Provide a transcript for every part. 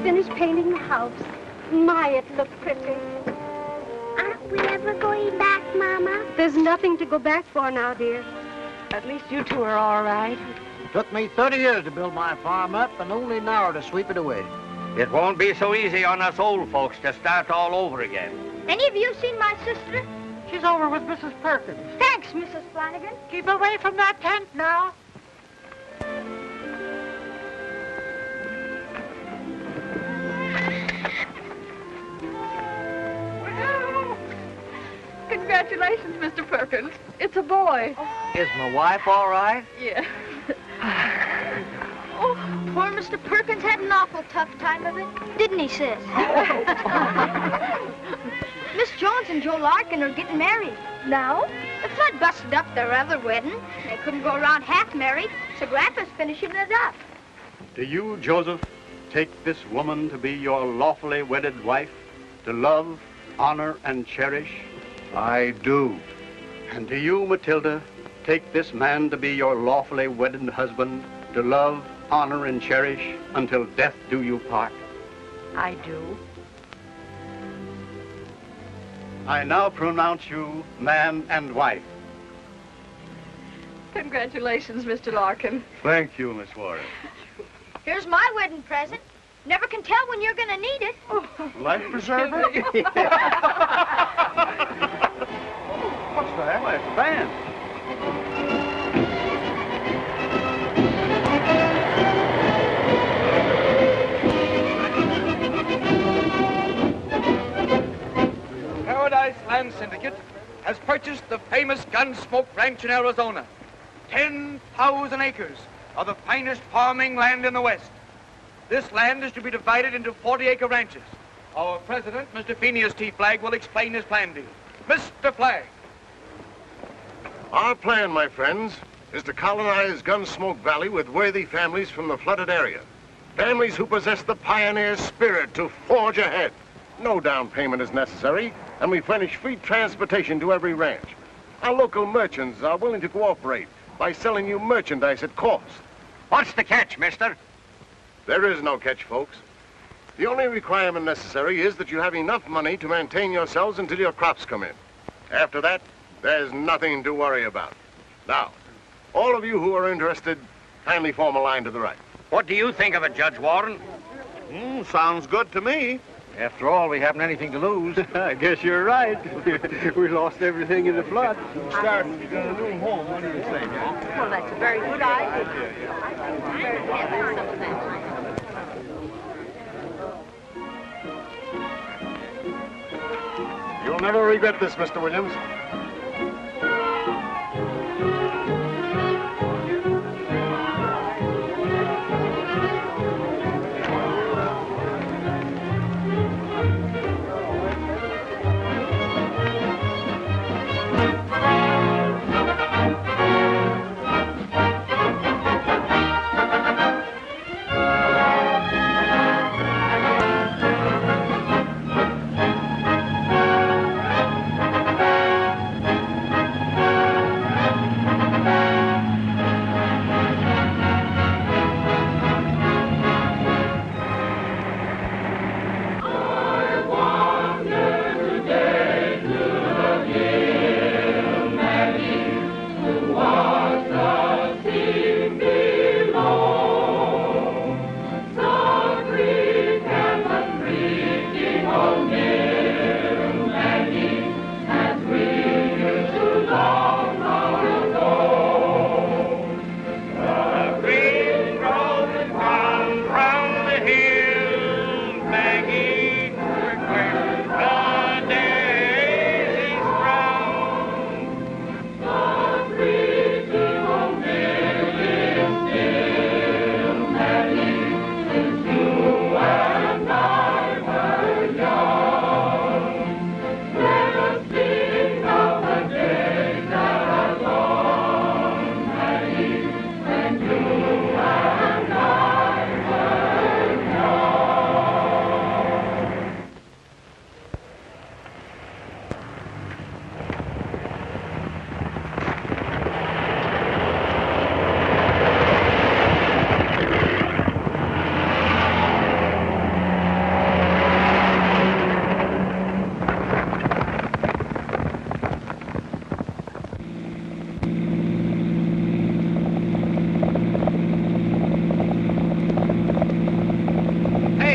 finished painting the house. My, it looked pretty. Aren't we ever going back, Mama? There's nothing to go back for now, dear. At least you two are all right. It took me 30 years to build my farm up and only now to sweep it away. It won't be so easy on us old folks to start all over again. Any of you seen my sister? She's over with Mrs. Perkins. Thanks, Mrs. Flanagan. Keep away from that tent now. Congratulations, Mr. Perkins. It's a boy. Is my wife all right? Yeah. Oh, poor Mr. Perkins had an awful tough time of it, didn't he, sis? Miss Jones and Joe Larkin are getting married. Now? The flood busted up their other wedding. They couldn't go around half married, so Grandpa's finishing it up. Do you, Joseph, take this woman to be your lawfully wedded wife, to love, honor, and cherish? I do. And do you, Matilda, take this man to be your lawfully wedded husband, to love, honor, and cherish until death do you part? I do. I now pronounce you man and wife. Congratulations, Mr. Larkin. Thank you, Miss Warren. Here's my wedding present. Never can tell when you're gonna need it. Life preserver? What's that? Why, it's a band. Paradise Land Syndicate has purchased the famous Gunsmoke Ranch in Arizona. 10,000 acres of the finest farming land in the West. This land is to be divided into 40-acre ranches. Our president, Mr. Phineas T. Flagg, will explain his plan to you. Mr. Flagg. Our plan, my friends, is to colonize Gunsmoke Valley with worthy families from the flooded area. Families who possess the pioneer spirit to forge ahead. No down payment is necessary, and we furnish free transportation to every ranch. Our local merchants are willing to cooperate by selling you merchandise at cost. What's the catch, mister? There is no catch, folks. The only requirement necessary is that you have enough money to maintain yourselves until your crops come in. After that, there's nothing to worry about. Now, all of you who are interested, kindly form a line to the right. What do you think of it, Judge Warren? Sounds good to me. After all, we haven't anything to lose. I guess you're right. We lost everything in the flood. Start when you got a new home. What do you say, Well, that's a very good idea. You'll never regret this, Mr. Williams.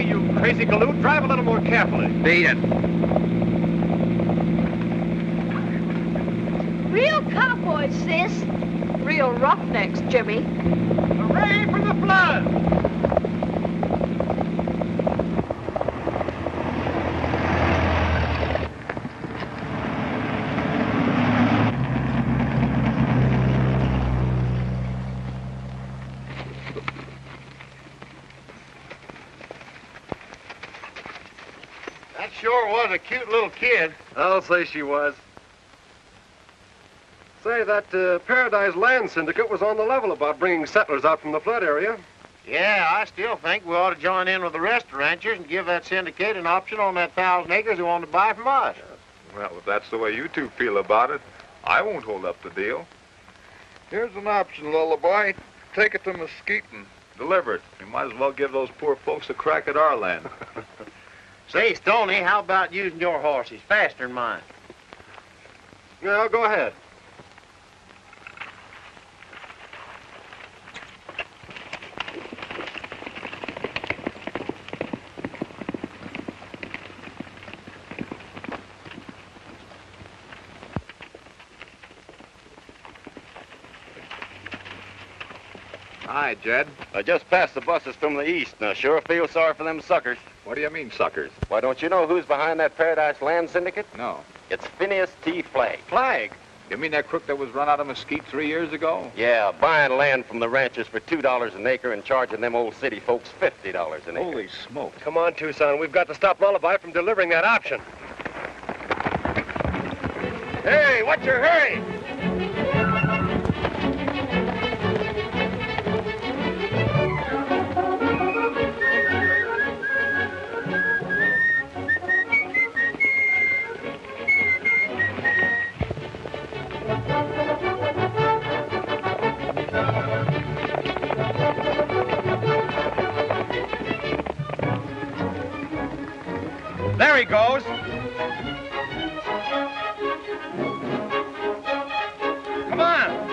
Hey, you crazy galoot, drive a little more carefully. Beat it. Real cowboys, sis. Real roughnecks, Jimmy. Hooray for the flood! That sure was a cute little kid. I'll say she was. Say, that Paradise Land Syndicate was on the level about bringing settlers out from the flood area. Yeah, I still think we ought to join in with the rest of the ranchers and give that syndicate an option on that 1,000 acres they want to buy from us. Well, if that's the way you two feel about it, I won't hold up the deal. Here's an option, Lullaby. Take it to Mesquite and deliver it. You might as well give those poor folks a crack at our land. Say, Stoney, how about using your horse? He's faster than mine. Yeah, go ahead. Hi, Jed. I just passed the buses from the east, and I sure feel sorry for them suckers. What do you mean, suckers? Why, don't you know who's behind that Paradise Land Syndicate? No. It's Phineas T. Flagg. Flag? You mean that crook that was run out of Mesquite 3 years ago? Yeah, buying land from the ranchers for $2 an acre and charging them old city folks $50 an acre. Holy smoke. Come on, Tucson. We've got to stop Lullaby from delivering that option. Hey, what's your hurry? There he goes. Come on.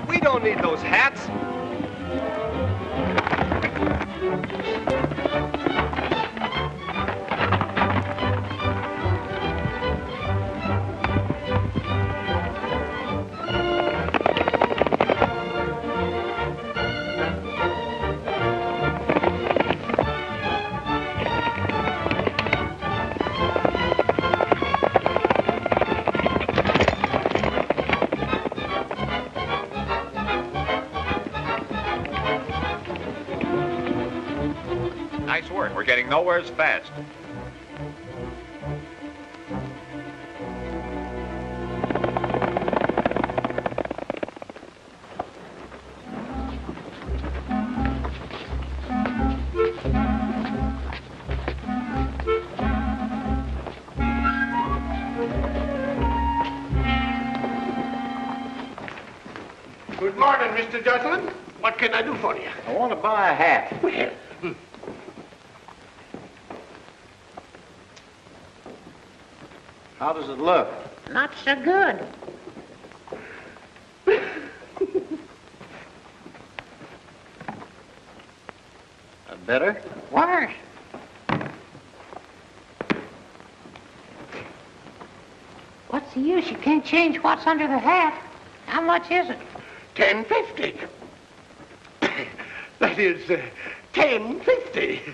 We don't need those hats. Nice work. We're getting nowheres fast. Good morning, Mr. Gentleman. What can I do for you? I want to buy a hat. Well, How does it look? Not so good. Better? Worse. What's the use? You can't change what's under the hat. How much is it? $10.50. That is $10.50.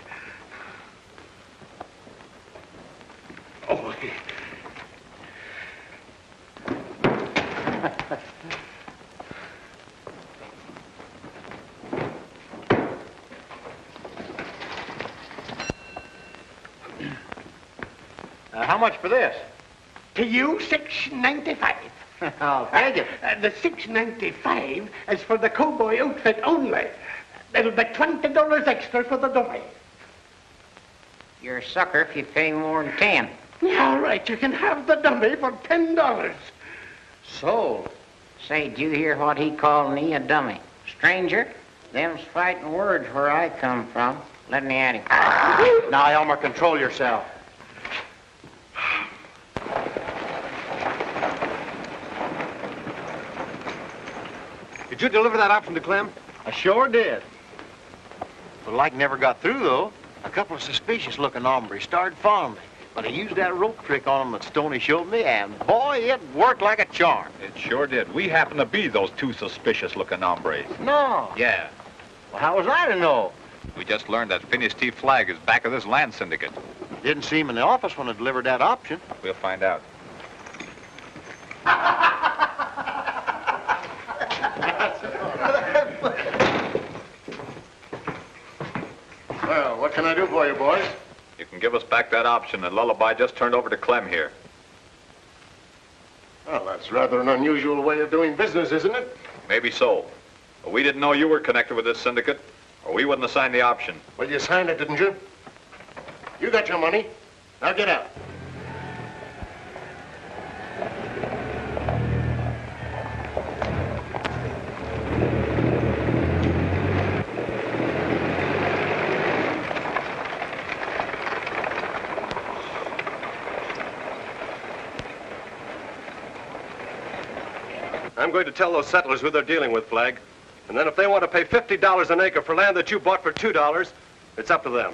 Oh. How much for this? To you, $6.95. I'll take it. The $6.95 is for the cowboy outfit only. It'll be $20 extra for the dummy. You're a sucker if you pay more than 10. All right, you can have the dummy for $10. Sold. Say, did you hear what he called me a dummy? Stranger, them's fighting words where I come from. Let me at him. Now, Elmer, control yourself. Did you deliver that option to Clem? I sure did. The light never got through, though. A couple of suspicious-looking hombres started following me. But I used that rope trick on them that Stoney showed me, and boy, it worked like a charm. It sure did. We happen to be those two suspicious-looking hombres. No. Yeah. Well, how was I to know? We just learned that Phineas T. Flagg is back of this land syndicate. Didn't see him in the office when I delivered that option. We'll find out. Well, what can I do for you, boys? You can give us back that option that Lullaby just turned over to Clem here. Well, that's rather an unusual way of doing business, isn't it? Maybe so. But we didn't know you were connected with this syndicate, or we wouldn't have signed the option. Well, you signed it, didn't you? You got your money. Now get out. I'm going to tell those settlers who they're dealing with, Flagg. And then if they want to pay $50 an acre for land that you bought for $2, it's up to them.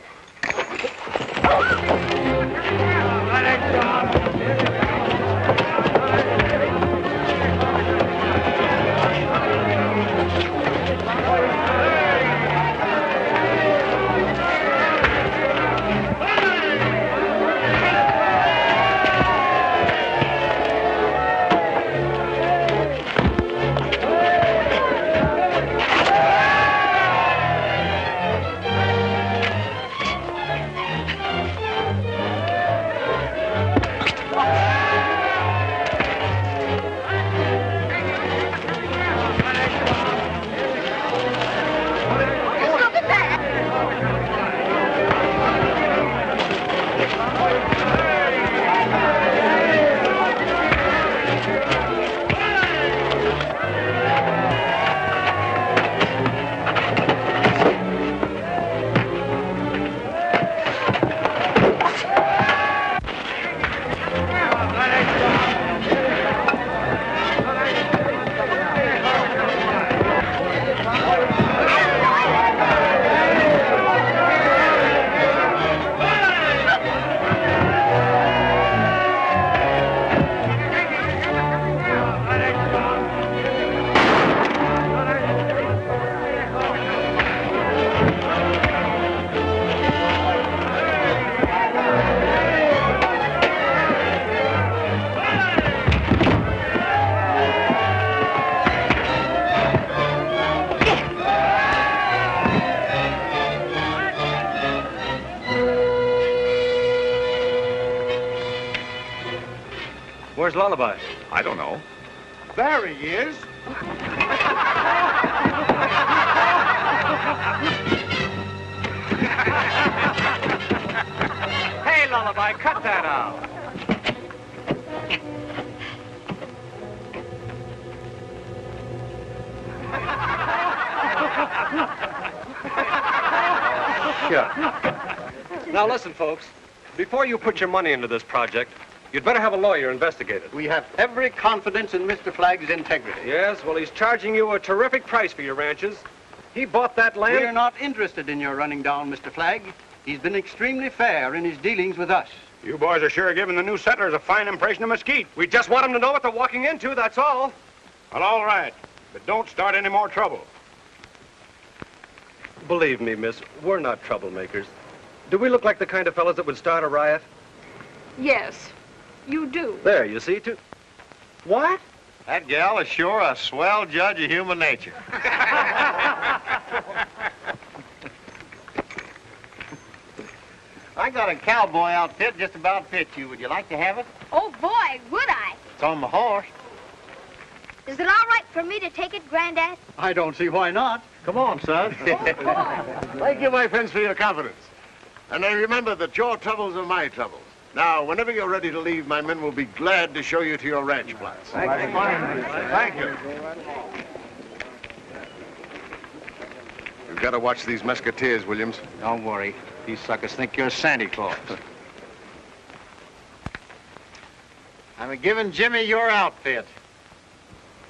Where's Lullaby? I don't know. There he is. Hey, Lullaby, cut that out. Sure. Now listen, folks. Before you put your money into this project, you'd better have a lawyer investigate it. We have every confidence in Mr. Flagg's integrity. Yes, well, he's charging you a terrific price for your ranches. He bought that land. We're not interested in your running down Mr. Flagg. He's been extremely fair in his dealings with us. You boys are sure giving the new settlers a fine impression of mesquite. We just want them to know what they're walking into, that's all. Well, all right. But don't start any more trouble. Believe me, miss, we're not troublemakers. Do we look like the kind of fellows that would start a riot? Yes, you do. There, you see, too. What? That gal is sure a swell judge of human nature. I got a cowboy outfit just about fit you. Would you like to have it? Oh, boy, would I? It's on the horse. Is it all right for me to take it, Granddad? I don't see why not. Come on, son. Thank you, my friends, for your confidence. And I remember that your troubles are my troubles. Now, whenever you're ready to leave, my men will be glad to show you to your ranch plots. Thank you. You've got to watch these musketeers, Williams. Don't worry. These suckers think you're Santa Claus. I'm giving Jimmy your outfit.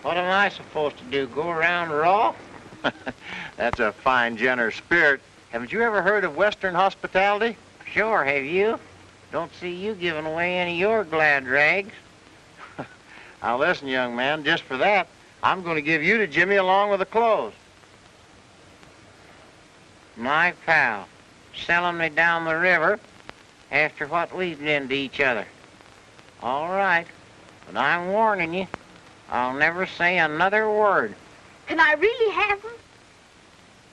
What am I supposed to do, go around raw? That's a fine, generous spirit. Haven't you ever heard of Western hospitality? Sure, have you? Don't see you giving away any of your glad rags. Now listen, young man, just for that, I'm going to give you to Jimmy along with the clothes. My pal, selling me down the river after what we've been to each other. All right, but I'm warning you, I'll never say another word. Can I really have them?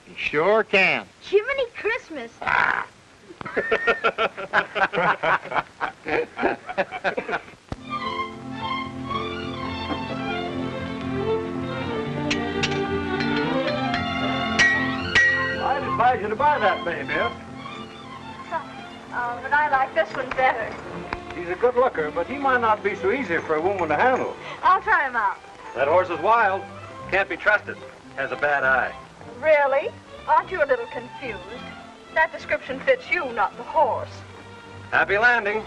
You sure can. Jiminy Christmas. Ah. I'd advise you to buy that bay, miss. But I like this one better. He's a good looker, but he might not be so easy for a woman to handle. I'll try him out. That horse is wild. Can't be trusted. Has a bad eye. Really? Aren't you a little confused? That description fits you, not the horse. Happy landing.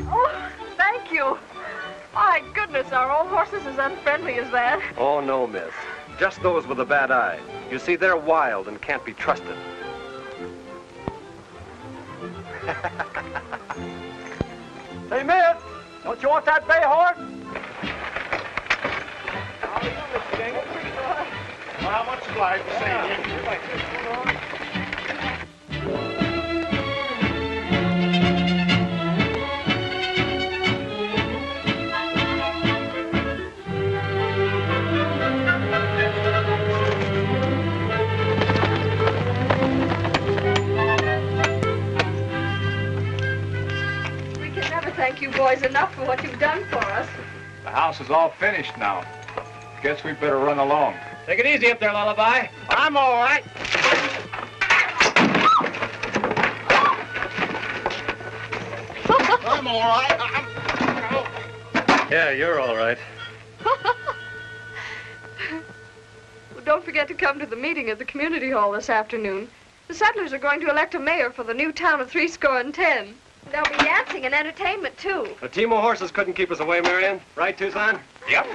Oh, thank you. My goodness, are all horses as unfriendly as that? Oh, no, miss. Just those with a bad eye. You see, they're wild and can't be trusted. Hey, miss, don't you want that bay horse? How are you, Mr. Dingle? Well, much obliged to see you. We can never thank you boys enough for what you've done for us. The house is all finished now. Guess we better run along. Take it easy up there, Lullaby. I'm all right. I'm all right. Yeah, you're all right. Well, don't forget to come to the meeting at the community hall this afternoon. The settlers are going to elect a mayor for the new town of 70. There'll be dancing and entertainment, too. A team of horses couldn't keep us away, Marion. Right, Tucson? Yep.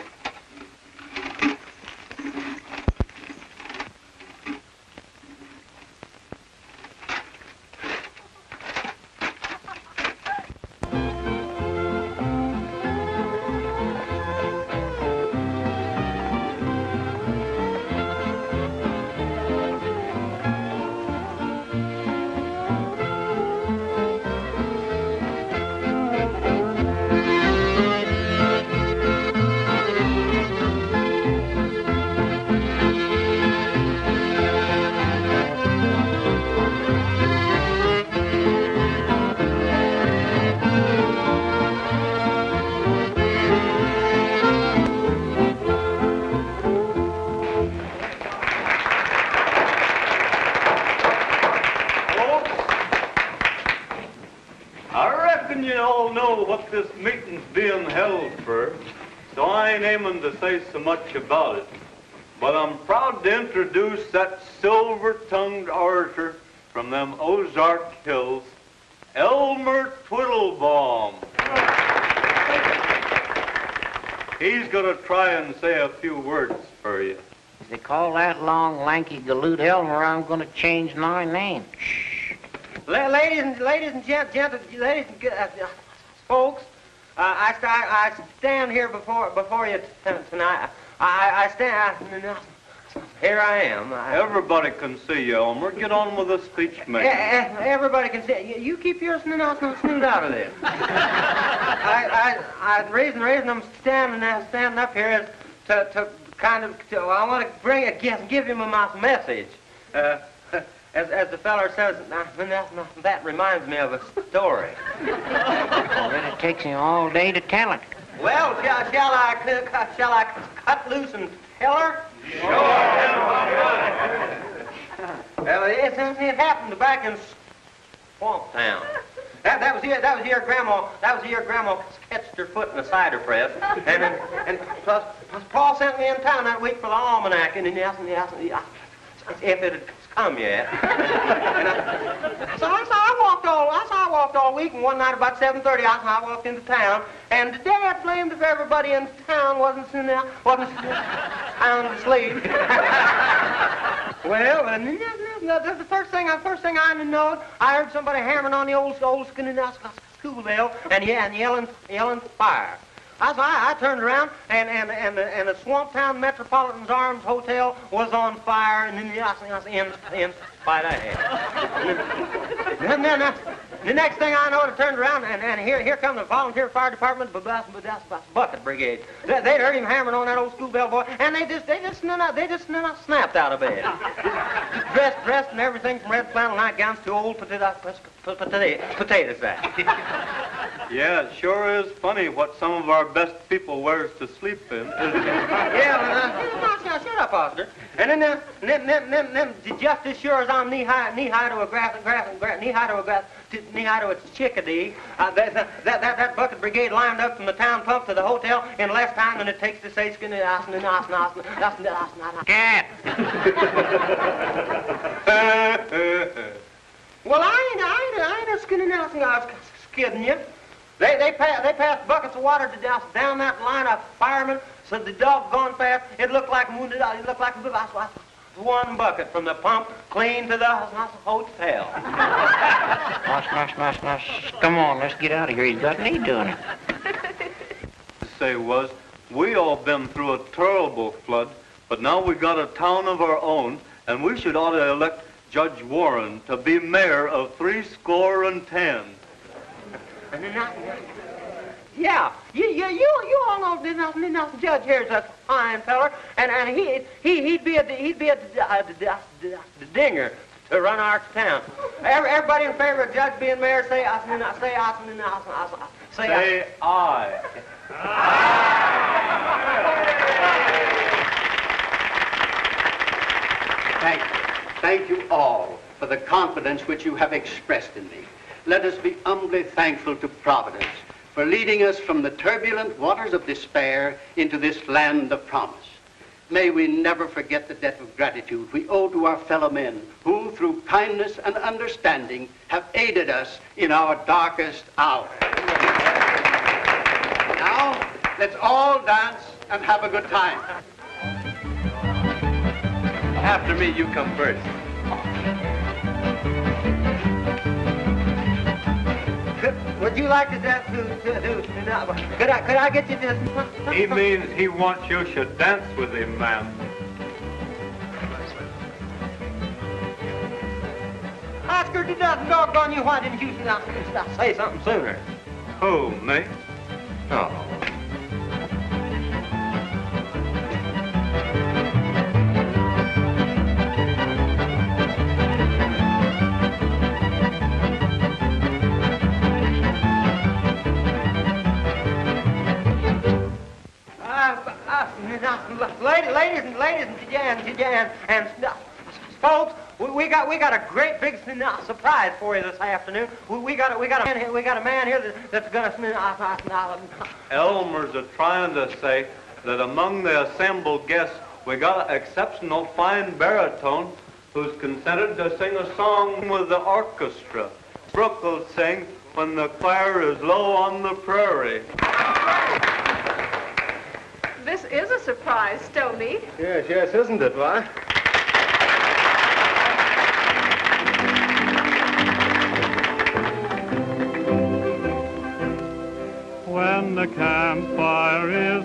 What this meeting's being held for, so I ain't aiming to say so much about it. But I'm proud to introduce that silver-tongued orator from them Ozark Hills, Elmer Twiddlebaum. He's gonna try and say a few words for you. If they call that long, lanky galoot Elmer, I'm going to change my name. Ladies and gentlemen, folks, I stand here before you tonight. I stand. Here I am. Everybody can see you, Elmer. Get on with the speech making. Everybody can see. You keep your snoot out of this. The reason I'm standing up here is to kind of. I want to bring a gift, give him my message. As the feller says, that reminds me of a story. Well, then it takes me all day to tell it. Well, shall I cut loose and tell her? Sure. Well, it happened back in Swamp Town. That was your grandma. That was your grandma catched her foot in a cider press, and plus Paul sent me in town that week for the almanac, and he asked me if it had come yet. So I walked all week, and one night about 7:30, I walked into town, and Dad blamed if everybody in town wasn't sound asleep. Well, the first thing I know, I heard somebody hammering on the old school bell and yelling fire. I turned around, and the Swamp Town Metropolitan's Arms Hotel was on fire, and then in spite of it. The next thing I know, I turned around, and here come the volunteer fire department, bucket brigade. They'd heard him hammering on that old school bell boy, and they just snapped out of bed, dressed in everything from red flannel nightgowns to old potato sacks. Yeah, it sure is funny what some of our best people wears to sleep in, isn't it? Yeah, shut up, Foster. And then just as sure as I'm knee high to a chickadee, that bucket brigade lined up from the town pump to the hotel in less time than it takes to say Cat. Well, I ain't skidding you. They passed buckets of water down that line of firemen, so the doggone fast. It looked like one bucket from the pump clean to the hotel. Come on, let's get out of here. He's got me doing it. Say was, we all been through a terrible flood, but now we got a town of our own, and we should ought to elect Judge Warren to be mayor of 70. Yeah, you all know this judge here's a fine feller, and he'd be a dinger to run our town. Everybody in favor of Judge being mayor, say aye. Thank you all for the confidence which you have expressed in me. Let us be humbly thankful to Providence for leading us from the turbulent waters of despair into this land of promise. May we never forget the debt of gratitude we owe to our fellow men who, through kindness and understanding, have aided us in our darkest hour. Now, let's all dance and have a good time. After me, you come first. Would you like to dance? Could I get you this? He means he wants you should dance with him, ma'am. Oscar, doggone you, why didn't you say something sooner? Who, me? Oh. Ladies and folks, we got a great big surprise for you this afternoon. We got a man here that's gonna. Elmer's trying to say that among the assembled guests, we got an exceptional fine baritone who's consented to sing a song with the orchestra. Brooke will sing "When the Choir is Low on the Prairie." This is a surprise, Stoney. Yes, isn't it, why?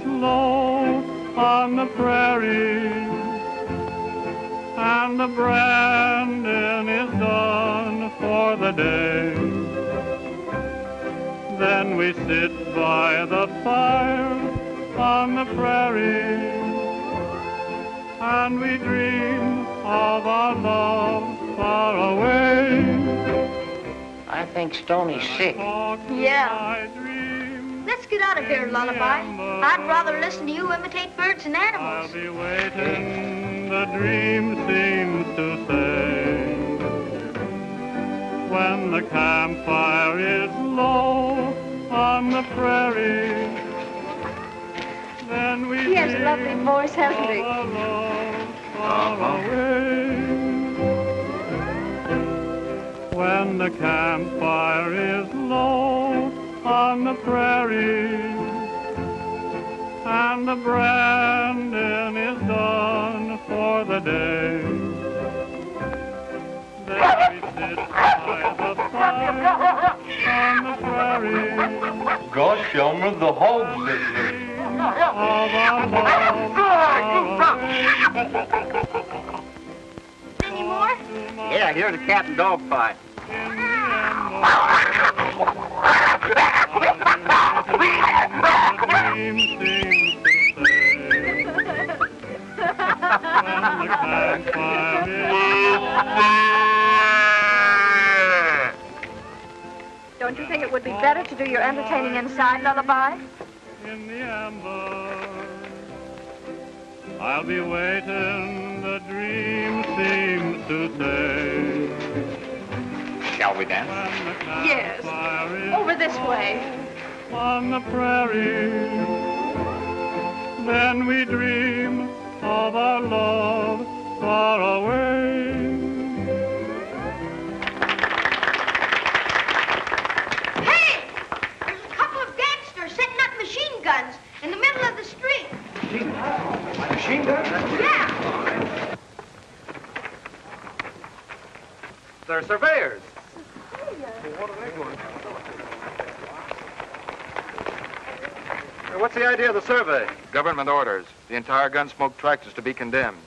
low on the prairie, and the branding is done for the day. Then we sit by the fire on the prairie, and we dream of our love far away. I think Stoney's sick. Yeah. Let's get out of here, Lullaby. I'd rather listen to you imitate birds and animals. I'll be waiting, the dream seems to say. When the campfire is low on the prairie, then we He has a lovely voice, hasn't he? far away. When the campfire is low on the prairie, and the branding is done for the day, then we sit by the fire on the prairie. Gosh, Elmer, the hogs is here. Any more? Yeah, here's the cat and dog fight. Don't you think it would be better to do your entertaining inside, Lullaby? In the amber, I'll be waiting, the dream seems to say. Shall we dance? Yes. Over this way. On the prairie, then we dream of our love far away. Hey! There's a couple of gangsters setting up machine guns in the middle of the street. Machine gun? Yeah. They're surveyors. What's the idea of the survey? Government orders. The entire Gunsmoke tract is to be condemned.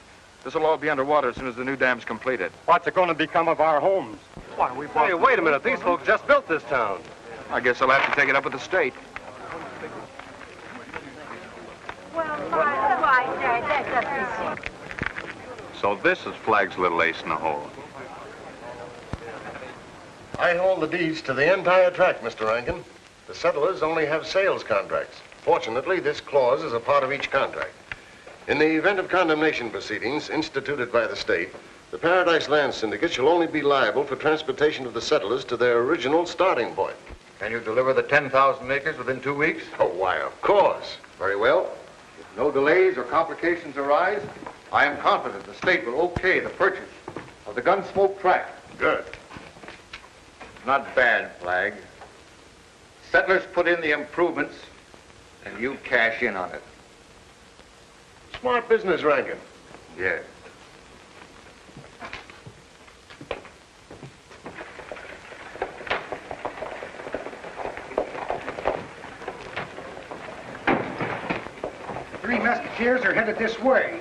This will all be underwater as soon as the new dam's completed. What's it going to become of our homes? Why, we Hey, wait a minute. These folks just built this town. I guess they'll have to take it up with the state. So this is Flag's little ace in the hole. I hold the deeds to the entire tract, Mr. Rankin. The settlers only have sales contracts. Fortunately, this clause is a part of each contract. In the event of condemnation proceedings instituted by the state, the Paradise Land Syndicate shall only be liable for transportation of the settlers to their original starting point. Can you deliver the 10,000 acres within 2 weeks? Oh, why, of course. Very well. If no delays or complications arise, I am confident the state will okay the purchase of the Gunsmoke tract. Good. Not bad, Flag. Settlers put in the improvements, and you cash in on it. Smart business, Rankin. Yes. Three musketeers are headed this way.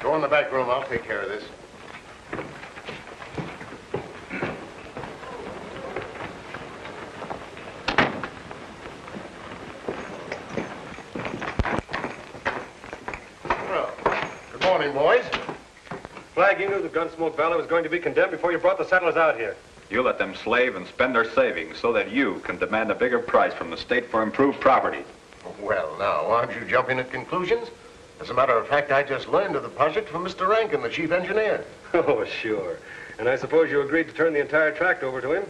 Go in the back room. I'll take care of this. Good morning, boys. Flag, you knew the Gunsmoke Valley was going to be condemned before you brought the settlers out here. You let them slave and spend their savings so that you can demand a bigger price from the state for improved property. Well, now, aren't you jumping at conclusions? As a matter of fact, I just learned of the project from Mr. Rankin, the chief engineer. Oh, sure. And I suppose you agreed to turn the entire tract over to him?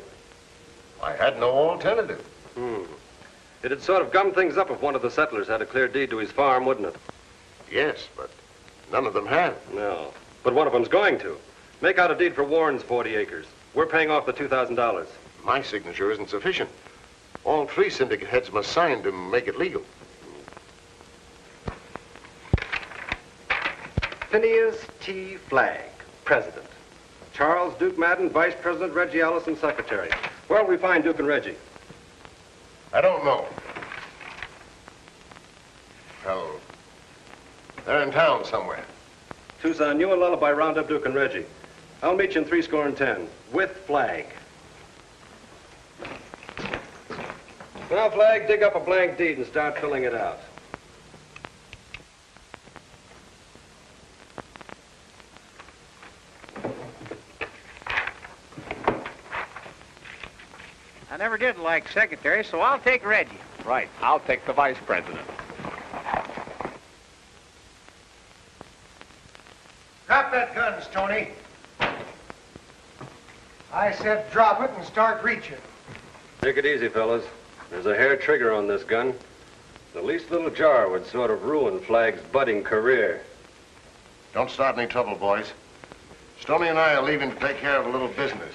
I had no alternative. It'd sort of gum things up if one of the settlers had a clear deed to his farm, wouldn't it? Yes, but none of them have. No. But one of them's going to. Make out a deed for Warren's 40 acres. We're paying off the $2,000. My signature isn't sufficient. All three syndicate heads must sign to make it legal. Phineas T. Flag, President. Charles Duke Madden, Vice President, Reggie Allison, Secretary. Where'll we find Duke and Reggie? I don't know. fellow. They're in town somewhere. Tucson, you and Lullaby round up Duke and Reggie. I'll meet you in 310, with Flag. Now, Flag, dig up a blank deed and start filling it out. I never did like secretary, so I'll take Reggie. Right. I'll take the vice president. Drop that gun, Stoney. I said drop it and start reaching. Take it easy, fellas. There's a hair trigger on this gun. The least little jar would sort of ruin Flag's budding career. Don't start any trouble, boys. Stoney and I are leaving to take care of a little business.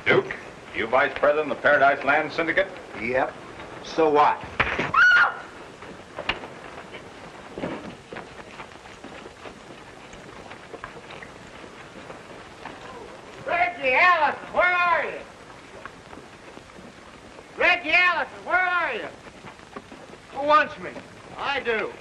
Duke, you vice president of the Paradise Land Syndicate? Yep. So what? Reggie Allison, where are you? Reggie Allison, where are you? Who wants me? I do.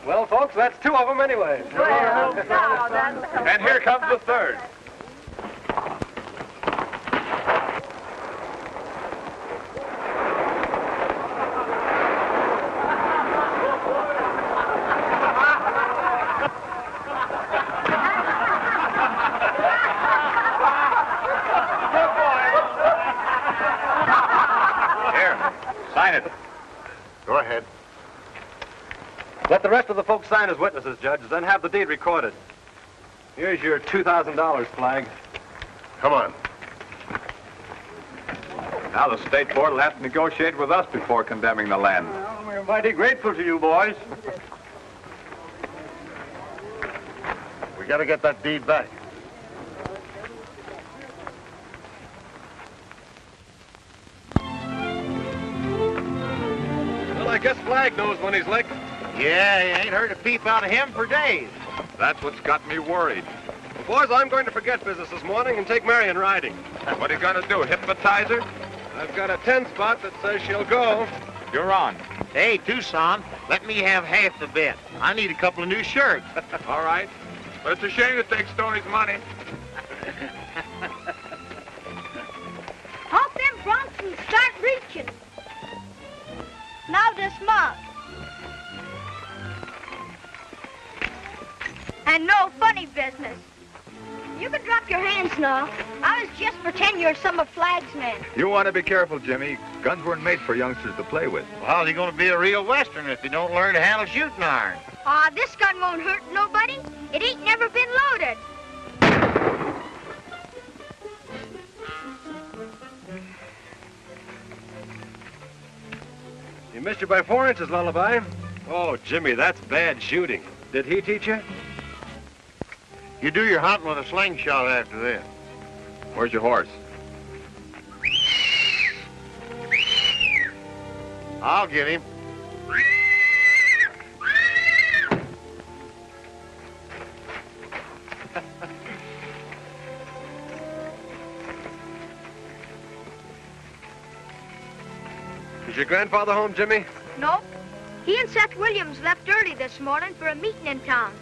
Well, folks, that's two of them anyway. And here comes the third. Here, sign it. Go ahead. Let the rest of the folks sign as witnesses, Judge, then have the deed recorded. Here's your $2,000, Flag. Come on. Now the state board will have to negotiate with us before condemning the land. Well, we're mighty grateful to you, boys. We gotta get that deed back. Well, I guess Flag knows when he's licked. Yeah, you ain't heard a peep out of him for days. That's what's got me worried. Well, boys, I'm going to forget business this morning and take Marion riding. What are you going to do, hypnotize her? I've got a 10 spot that says she'll go. You're on. Hey, Tucson, let me have half the bet. I need a couple of new shirts. All right. But it's a shame to take Stoney's money. Hop them broncs and start reaching. Now dismount. And no funny business. You can drop your hands now. I was just pretending you're some of Flag's men. You want to be careful, Jimmy. Guns weren't made for youngsters to play with. Well, how's he going to be a real Western if he don't learn to handle shooting iron? This gun won't hurt nobody. It ain't never been loaded. You missed you by 4 inches, Lullaby. Oh, Jimmy, that's bad shooting. Did he teach you? You do your hunting with a slingshot after this. Where's your horse? I'll get him. Is your grandfather home, Jimmy? Nope. He and Seth Williams left early this morning for a meeting in town.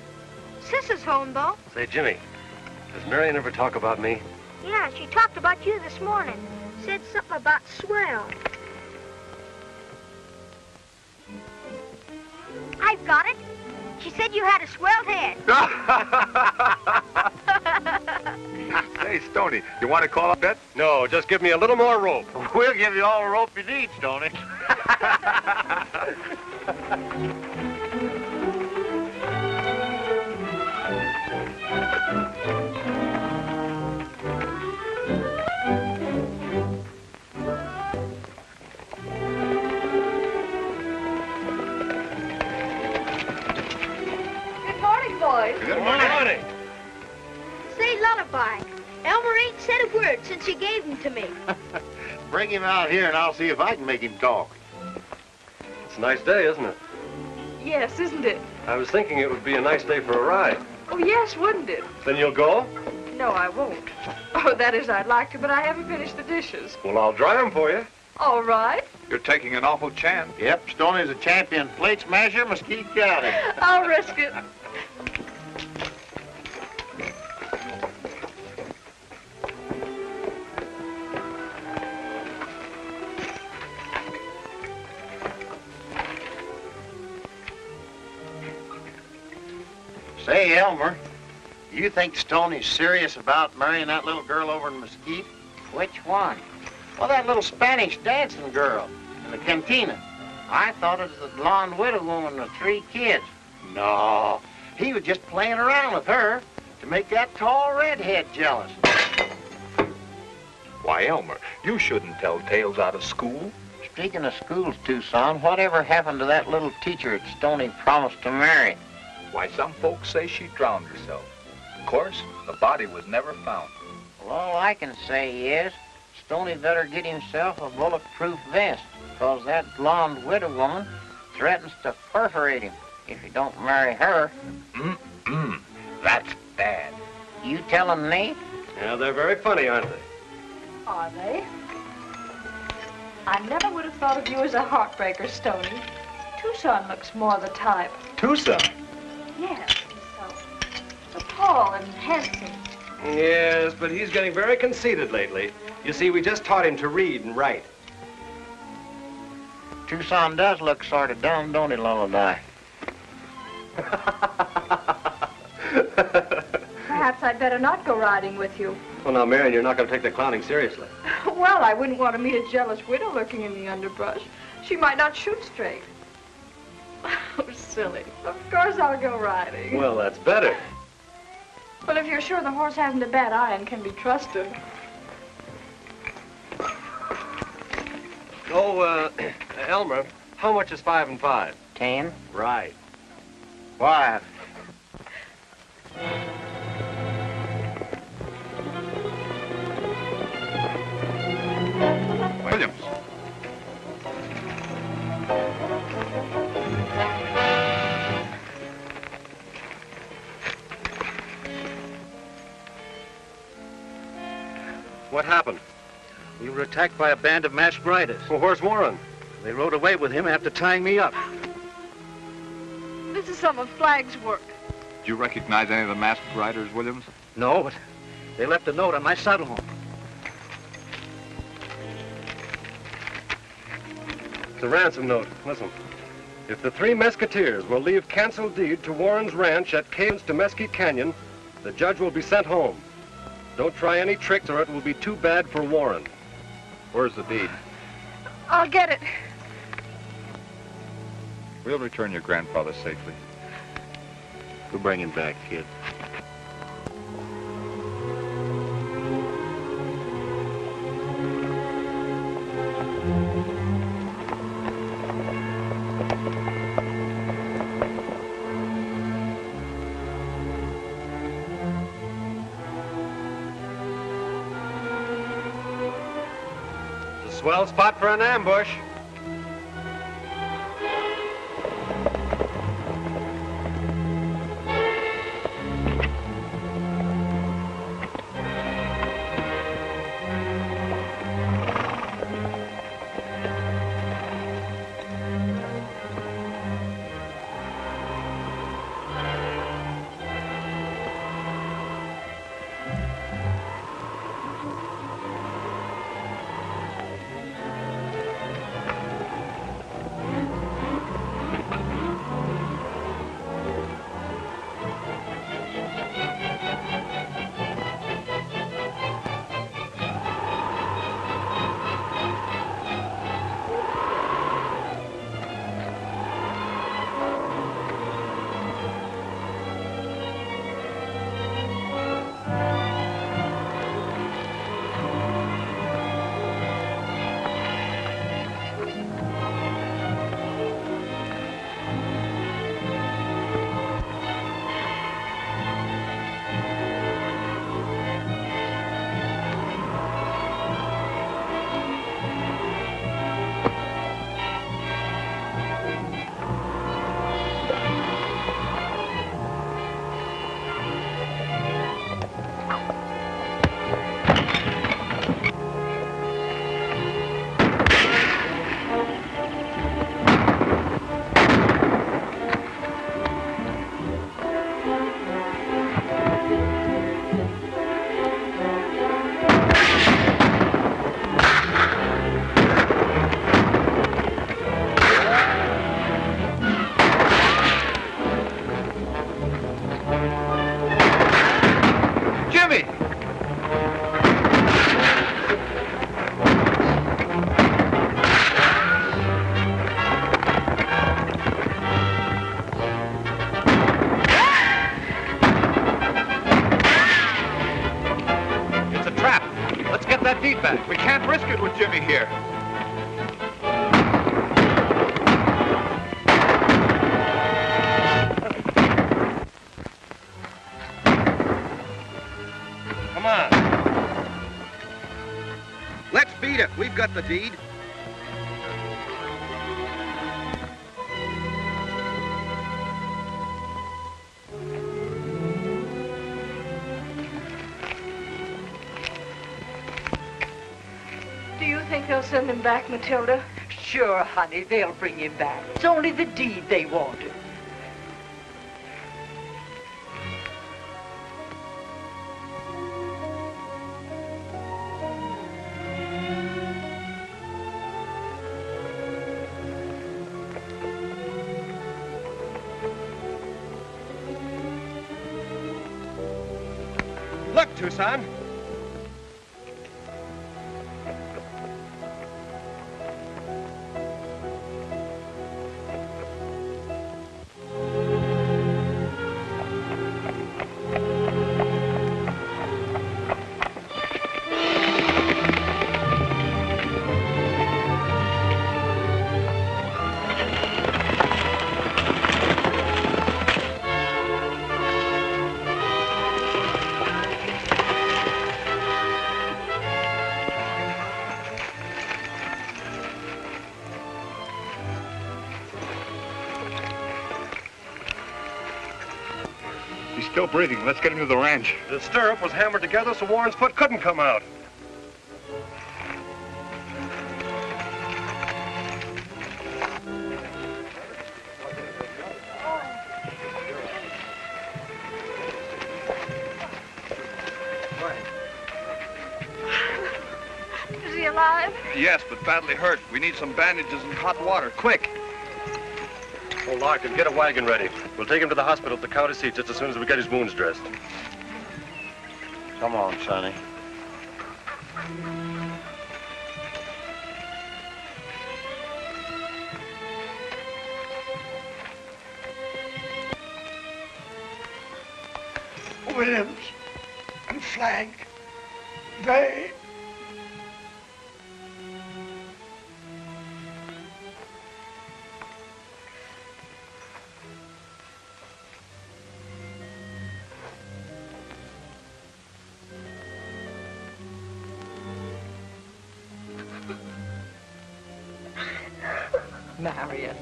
Sis is home, though. Say, Jimmy, does Marion ever talk about me? Yeah, she talked about you this morning. Said something about swell. I've got it. She said you had a swelled head. Hey, Stoney, you want to call a bet? No, just give me a little more rope. We'll give you all the rope you need, Stoney. Lullaby. Elmer ain't said a word since you gave him to me. Bring him out here and I'll see if I can make him talk. It's a nice day, isn't it? Yes, isn't it? I was thinking it would be a nice day for a ride. Oh, yes, wouldn't it? Then you'll go? No, I won't. Oh, that is, I'd like to, but I haven't finished the dishes. Well, I'll dry them for you. All right. You're taking an awful chance. Yep, Stoney's a champion plate smasher, Mesquite County. I'll risk it. Say, Elmer, you think Stoney's serious about marrying that little girl over in Mesquite? Which one? Well, that little Spanish dancing girl in the cantina. I thought it was the blonde widow woman with 3 kids. No, he was just playing around with her to make that tall redhead jealous. Why, Elmer, you shouldn't tell tales out of school. Speaking of schools, Tucson, whatever happened to that little teacher that Stoney promised to marry? Why, some folks say she drowned herself. Of course, the body was never found. Well, all I can say is Stoney better get himself a bulletproof vest, because that blonde widow woman threatens to perforate him if he don't marry her. That's bad. You telling me? Yeah, they're very funny, aren't they? Are they? I never would have thought of you as a heartbreaker, Stoney. Tucson looks more the type. Tucson? Yes, he's so tall and handsome. Yes, but he's getting very conceited lately. You see, we just taught him to read and write. Tucson does look sort of dumb, don't he, Lullaby? Perhaps I'd better not go riding with you. Well, now, Marion, you're not going to take the clowning seriously. Well, I wouldn't want to meet a jealous widow lurking in the underbrush. She might not shoot straight. Oh, silly. Of course I'll go riding. Well, that's better. Well, if you're sure the horse hasn't a bad eye and can be trusted. Oh, Elmer, how much is 5 and 5? 10. Right. 5. Williams. What happened? We were attacked by a band of masked riders. Well, where's Warren? They rode away with him after tying me up. This is some of Flagg's work. Did you recognize any of the masked riders, Williams? No, but they left a note on my saddle horn. It's a ransom note. Listen. If the 3 Musketeers will leave canceled deed to Warren's ranch at Caves to Mesquite Canyon, the judge will be sent home. Don't try any tricks or it will be too bad for Warren. Where's the deed? I'll get it. We'll return your grandfather safely. We'll bring him back, kid. Swell spot for an ambush. that deed back. We can't risk it with Jimmy here. Come on. Let's beat it. We've got the deed. Do you think they'll send him back, Matilda? Sure, honey, they'll bring him back. It's only the deed they wanted. Look, Tucson. He's still breathing. Let's get him to the ranch. The stirrup was hammered together so Warren's foot couldn't come out. Is he alive? Yes, but badly hurt. We need some bandages and hot water. Quick. Oh, Larkin, get a wagon ready. We'll take him to the hospital at the county seat just as soon as we get his wounds dressed. Come on, Sonny. Williams and Flagg, they... Marion,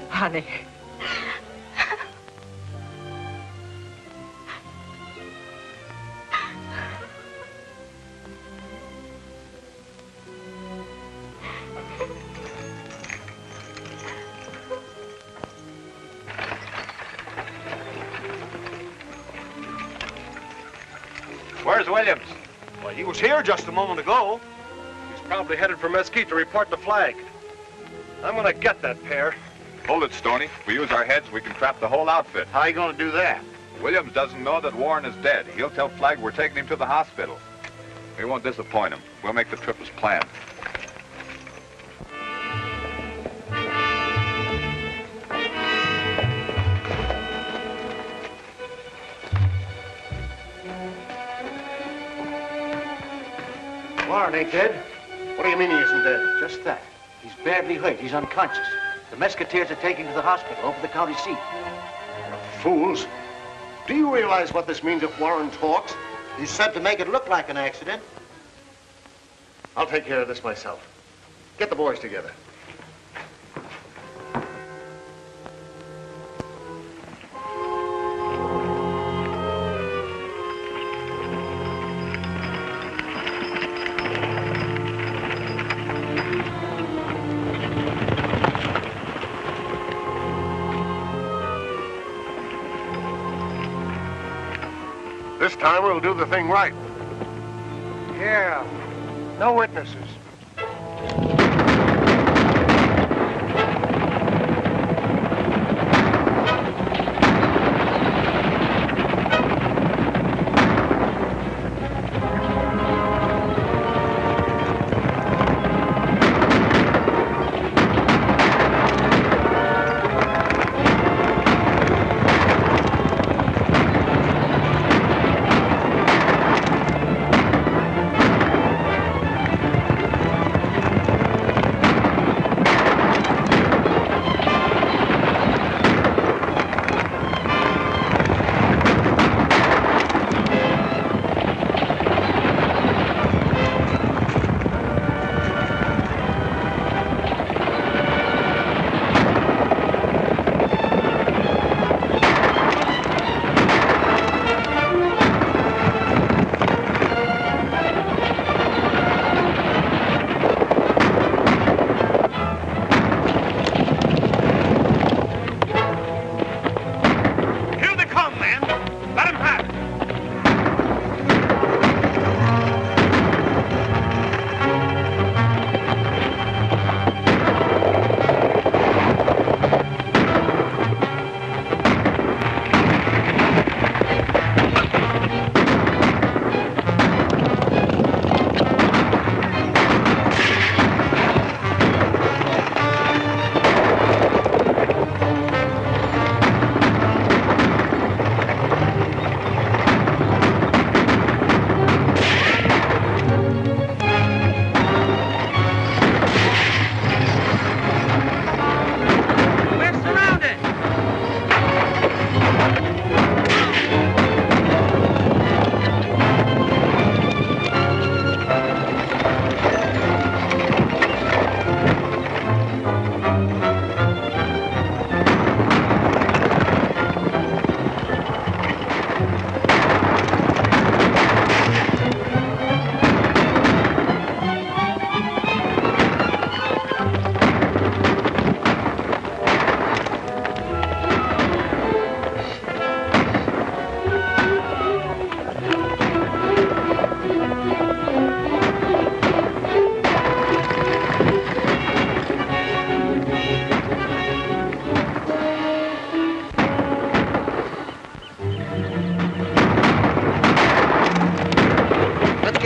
honey. Where's Williams? Well, he was here just a moment ago. He's probably headed for Mesquite to report the Flag. I'm gonna get that pair. Hold it, Stoney. If we use our heads, we can trap the whole outfit. How are you gonna do that? Williams doesn't know that Warren is dead. He'll tell Flagg we're taking him to the hospital. We won't disappoint him. We'll make the trip as planned. Warren ain't dead. What do you mean he isn't dead? Just that. He's badly hurt. He's unconscious. The Mesquiteers are taking him to the hospital over the county seat. Fools. Do you realize what this means if Warren talks? He's said to make it look like an accident. I'll take care of this myself. Get the boys together. This time we'll do the thing right. Yeah. No witnesses.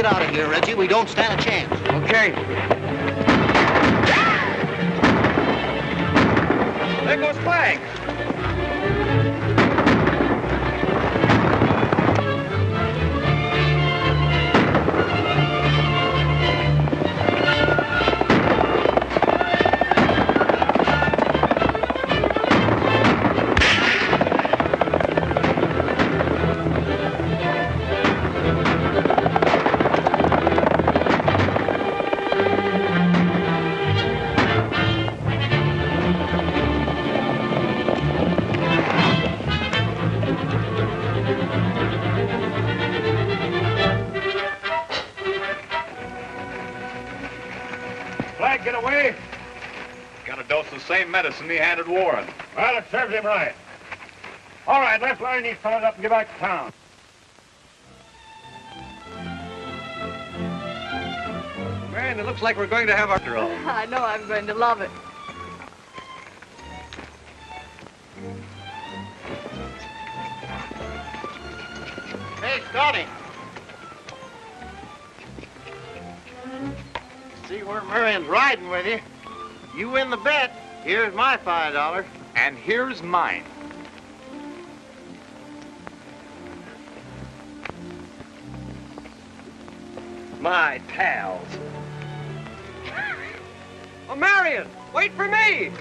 get out of here, Reggie. We don't stand a chance. Okay. There goes Flag. Flag, get away. Got a dose of the same medicine he handed Warren. Well, it serves him right. All right, let's line these fellas up and get back to town. Man, it looks like we're going to have after all. I know I'm going to love it. Hey, Scotty. See where Marion's riding with you. You win the bet. Here's my $5. And here's mine. My pals. Oh, Marion, wait for me!